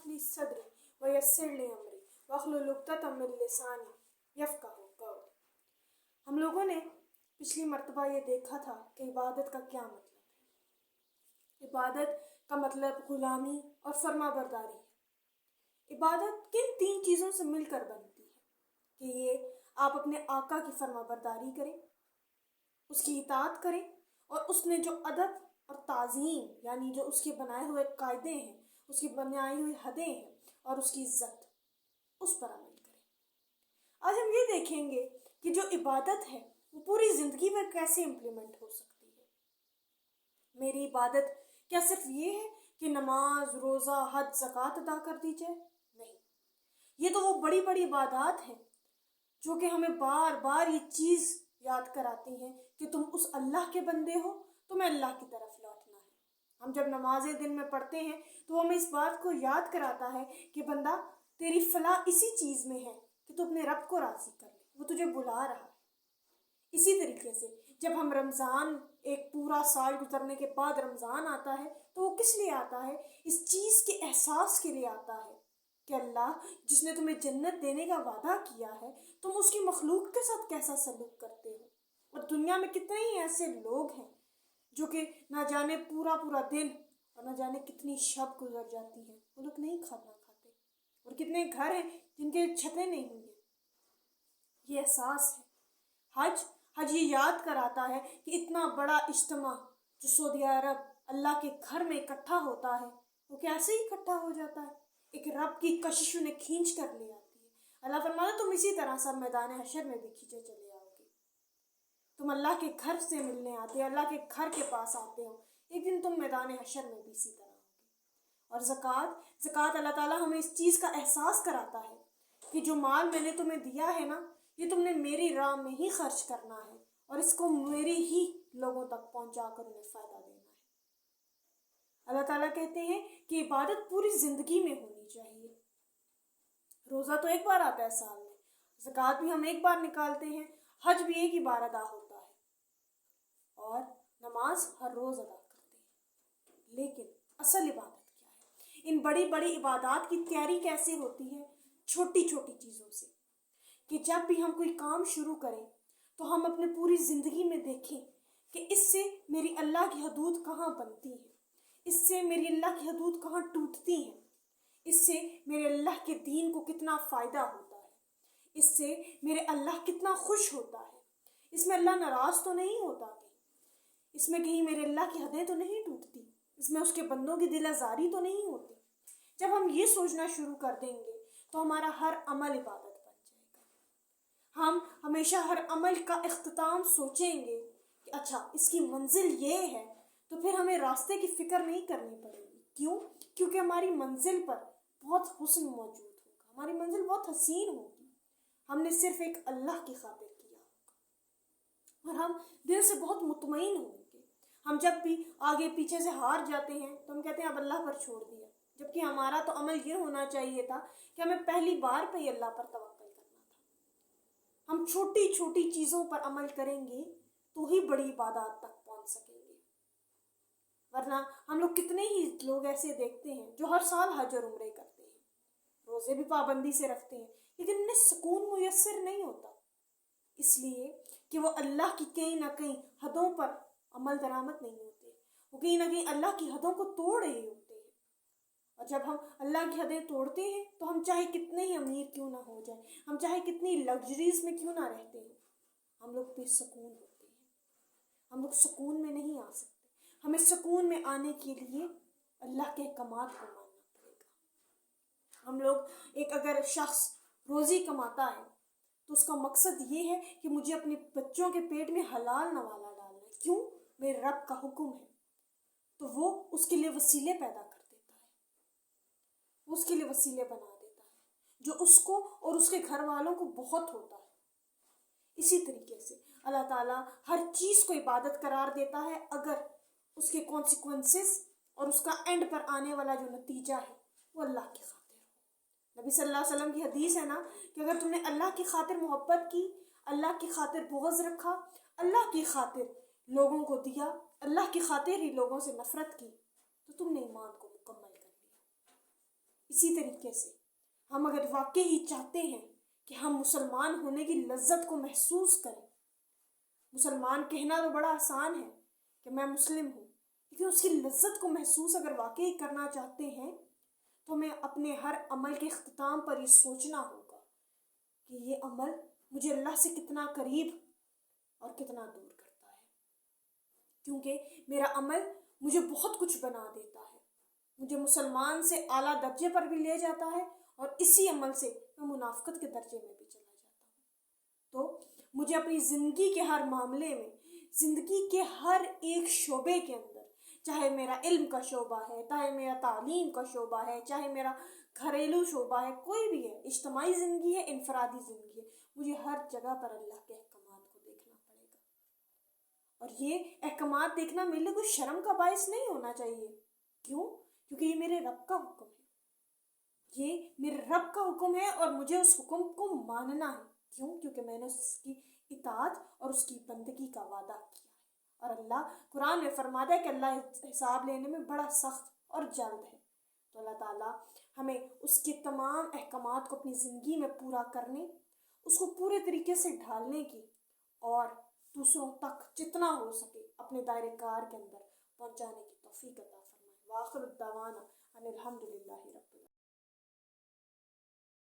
ली सदरी वयस्सिर ली अमरी वहलुल उक़दतम मिन लिसानी यफ़क़हू क़ौली। हम लोगों ने पिछली मर्तबा ये देखा था कि इबादत का क्या मतलब है। इबादत का मतलब गुलामी और फर्माबरदारी है। इबादत किन तीन चीज़ों से मिलकर बनती है कि ये आप अपने आका की फर्माबरदारी करें, उसकी इताअत करें और उसने जो अदब और ताज़ीम यानी जो उसके बनाए हुए कायदे हैं, उसकी बनाई हुई हदें हैं और उसकी इज्जत उस पर अमल करें। आज हम ये देखेंगे कि जो इबादत है वो पूरी ज़िंदगी में कैसे इम्प्लीमेंट हो सकती है। मेरी इबादत क्या सिर्फ ये है कि नमाज, रोज़ा, हज, ज़कात अदा कर दी जाए? नहीं, ये तो वो बड़ी बड़ी इबादत हैं जो कि हमें बार बार ये चीज़ याद कराती हैं कि तुम उस अल्लाह के बंदे हो, तुम्हें अल्लाह की तरफ लौटना है। हम जब नमाज़ें दिन में पढ़ते हैं तो हमें इस बात को याद कराता है कि बंदा तेरी फलाह इसी चीज़ में है कि तू अपने रब को राज़ी कर ले, वो तुझे बुला रहा है। इसी तरीके से जब हम रमज़ान, एक पूरा साल गुजरने के बाद रमज़ान आता है तो वो किस लिए आता है? इस चीज़ के एहसास के लिए आता है कि अल्लाह जिसने तुम्हें जन्नत देने का वादा किया है, तुम उसकी मखलूक के साथ कैसा सलूक करते हो। और दुनिया में कितने ही ऐसे लोग हैं जो कि ना जाने पूरा पूरा दिन और ना जाने कितनी शब गुजर जाती है, वो लोग नहीं खाना खाते। और कितने घर हैं जिनके छतें नहीं हैं। ये एहसास है। हज ये याद कराता है कि इतना बड़ा इज्तिमा जो सऊदी अरब अल्लाह के घर में इकट्ठा होता है वो कैसे ही इकट्ठा हो जाता है। एक रब की कशिश उन्हें खींच कर ले आती है। अल्लाह फरमाता तुम इसी तरह सब मैदान हशर में भी खींचे चले आओगे। तुम अल्लाह के घर से मिलने आते हो, अल्लाह के घर के पास आते हो, एक दिन तुम मैदान हशर में भी इसी तरह होगे। और ज़कात अल्लाह ताला हमें इस चीज़ का एहसास कराता है कि जो माल मैंने तुम्हें दिया है ना, ये तुमने मेरी राह में ही खर्च करना है और इसको मेरे ही लोगों तक पहुंचा कर उन्हें फ़ायदा देना है। अल्लाह ताला कहते हैं कि इबादत पूरी ज़िंदगी में होनी चाहिए। रोज़ा तो एक बार आता है साल में, ज़कात भी हम एक बार निकालते हैं, हज भी एक ही बार अदा होता है और नमाज हर रोज़ अदा करते हैं। लेकिन असल इबादत क्या है? इन बड़ी बड़ी इबादत की तैयारी कैसे होती है? छोटी छोटी चीज़ों से, कि जब भी हम कोई काम शुरू करें तो हम अपने पूरी ज़िंदगी में देखें कि इससे मेरी अल्लाह की हदूद कहाँ बनती है, इससे मेरी अल्लाह की हदूद कहाँ टूटती हैं, इससे मेरे अल्लाह के दीन को कितना फ़ायदा होता है, इससे मेरे अल्लाह कितना खुश होता है, इसमें अल्लाह नाराज़ तो नहीं होता कि इसमें कहीं मेरे अल्लाह की हदें तो नहीं टूटती, इसमें उसके बंदों की दिल आज़ारी तो नहीं होती। जब हम ये सोचना शुरू कर देंगे तो हमारा हर अमल इबादत बन जाएगा। हम हमेशा हर अमल का इख्तिताम सोचेंगे कि अच्छा इसकी मंजिल ये है, तो फिर हमें रास्ते की फ़िक्र नहीं करनी पड़ेगी। क्यों? क्योंकि हमारी मंजिल पर बहुत हुस्न मौजूद होगा, हमारी मंजिल बहुत हसीन होगी। हमने सिर्फ एक अल्लाह की खातिर किया होगा और हम दिल से बहुत मुतमईन होंगे। हम जब भी आगे पीछे से हार जाते हैं तो हम कहते हैं अब अल्लाह पर छोड़ दिया, जबकि हमारा तो अमल ये होना चाहिए था कि हमें पहली बार पे ही अल्लाह पर तवक्कुल करना था। हम छोटी छोटी चीज़ों पर अमल करेंगे तो ही बड़ी इबादत तक पहुंच सकेंगे। वरना हम लोग कितने ही लोग ऐसे देखते हैं जो हर साल हज और उम्रे करते हैं, रोज़े भी पाबंदी से रखते हैं, लेकिन उन्हें सुकून मुयस्सर नहीं होता, इसलिए कि वो अल्लाह की कहीं ना कहीं हदों पर अमल दरामद नहीं होते, वो कहीं ना कहीं अल्लाह की हदों को तोड़ रहे होते हैं। और जब हम अल्लाह की हदें तोड़ते हैं तो हम चाहे कितने ही अमीर क्यों ना हो जाए, हम चाहे कितनी लग्जरीज में क्यों ना रहते हैं, हम लोग बेसुकून होते हैं, हम लोग सुकून में नहीं आ सकते। हमें सुकून में आने के लिए अल्लाह के अहकामात को मानना पड़ेगा। हम लोग एक अगर शख्स रोज़ी कमाता है तो उसका मकसद ये है कि मुझे अपने बच्चों के पेट में हलाल नवाला डालना है। क्यों? मेरे रब का हुक्म है। तो वो उसके लिए वसीले पैदा कर देता है, उसके लिए वसीले बना देता है जो उसको और उसके घर वालों को बहुत होता है। इसी तरीके से अल्लाह ताला हर चीज़ को इबादत करार देता है अगर उसके कॉन्सिक्वेंसेस और उसका एंड पर आने वाला जो नतीजा है वो अल्लाह की खातिर हो। नबी सल्लल्लाहु अलैहि वसल्लम की हदीस है ना कि अगर तुमने अल्लाह की खातिर मोहब्बत की, अल्लाह की खातिर बुग़्ज़ रखा, अल्लाह की खातिर लोगों को दिया, अल्लाह की खातिर ही लोगों से नफ़रत की, तो तुमने ईमान को मुकम्मल कर लिया। इसी तरीके से हम अगर वाकई ही चाहते हैं कि हम मुसलमान होने की लज्जत को महसूस करें, मुसलमान कहना तो बड़ा आसान है कि मैं मुस्लिम हूँ, लेकिन उसकी लज्जत को महसूस अगर वाकई करना चाहते हैं तो हमें अपने हर अमल के इख्तिताम पर ये सोचना होगा कि ये अमल मुझे अल्लाह से कितना करीब और कितना दूर करता है। क्योंकि मेरा अमल मुझे बहुत कुछ बना देता है, मुझे मुसलमान से आला दर्जे पर भी ले जाता है और इसी अमल से मैं मुनाफिकत के दर्जे में भी चला जाता हूँ। तो मुझे अपनी ज़िंदगी के हर मामले में, ज़िंदगी के हर एक शोबे के अंदर, चाहे मेरा इल्म का शोबा है, चाहे मेरा तालीम का शोबा है, चाहे मेरा घरेलू शोबा है, कोई भी है, इज्तिमाई ज़िंदगी है, इनफरादी ज़िंदगी है, मुझे हर जगह पर अल्लाह के अहकामात को देखना पड़ेगा। और ये अहकामात देखना मेरे लिए कोई शर्म का बायस नहीं होना चाहिए। क्यों? क्योंकि ये मेरे रब का हुक्म है, ये मेरे रब का हुक्म है और मुझे उस हुक्म को मानना है। क्यों? क्योंकि मैंने उसकी इताअत और उसकी बंदगी का वादा किया है। और अल्लाह कुरान में फरमाता है कि अल्लाह हिसाब लेने में बड़ा सख्त और जल्द है। तो अल्लाह ताला हमें उसके तमाम अहकामात को अपनी ज़िंदगी में पूरा करने, उसको पूरे तरीके से ढालने की और दूसरों तक जितना हो सके अपने दायरे कार के अंदर पहुंचाने की तौफीक अता फरमाए। वाखिर दावाना अनिल हम्दुलिल्लाहि रब्बिल आलमीन।